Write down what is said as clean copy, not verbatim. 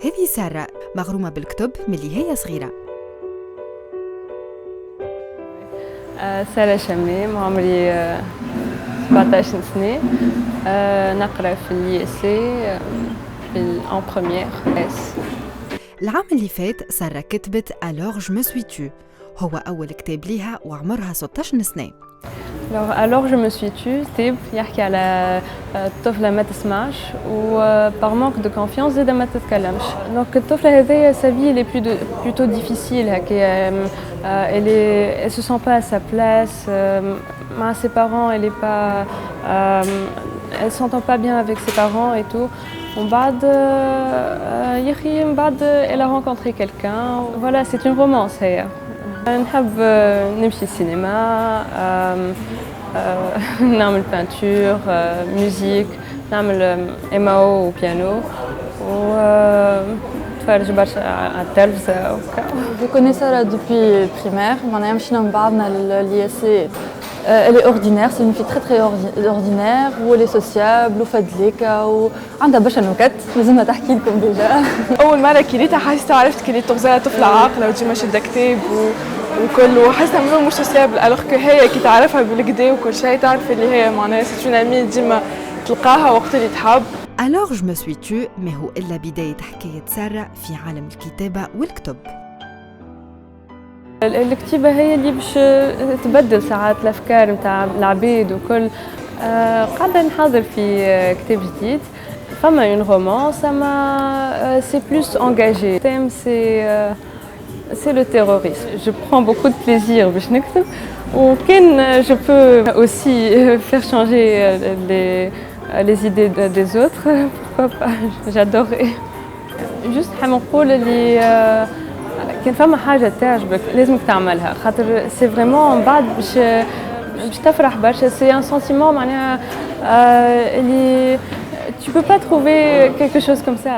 هذه سارة مغرومة بالكتب من اللي هي صغيرة. سارة شمام، عمري 17 سنة. نقرأ في الليسي في en première S. العام اللي فات سارة كتبت Alors je me suis tue، هو أول كتاب ليها وعمرها 16 سنة. Alors je me suis tue كتاب يحكي على طفلة ما تسمعش و par manque de confiance زادا ما تتكلمش. Donc الطفلة هذيا sa vie elle est plutôt difficile هكا. Elle se sent pas à sa place. مع ses parents elle est pas elle s'entend pas bien avec ses parents et tout. ومن بعد elle a rencontré quelqu'un. Voilà, c'est une romance هي. نحب نمشي السينما، نعمل بانتور، ميوزيك، نعمل MAO وبيانو ونتفرج برشا على التلفزة وكا. Je connais Sarah depuis primaire. معناها مشينا من بعضنا للليسي. Elle est ordinaire, c'est une fille très ordinaire où elle est sociable وفدليكة وعندها برشا نكت لازمها تحكي لكم ديجا. أول مرة كريتها حسيت عرفت كريت تغزالها طفلة عاقلة وديما شادة كتاب وكل وحسها منو مش سوسيابل الوغ كو هي كي تعرفها بالكدا وكل شيء تعرف اللي هي معناها سي اون امي ديما تلقاها وقت اللي تحب. Alors je me suis tue ما هو إلا بداية حكاية سارة في عالم الكتابة والكتب. الكتيبة هي اللي باش تبدل ساعات الأفكار متاع العباد وكل. قاعدة نحضر في كتاب جديد فما اون رومانس اما سي بلوس انجاجي. الثيم سي لو تيروريزم. جو برون بوكو دو بليزير باش نكتب وكان جو بو اوسي فير شانجي les idées des autres. Pourquoi pas, j'adorais. Juste حاب نقول اللي كان فما حاجة تعجبك لازمك تعملها خاطر سي فريمون بعد باش تفرح برشا. سي ان سنتيمون معناها اللي tu peux pas trouver quelque chose comme ça.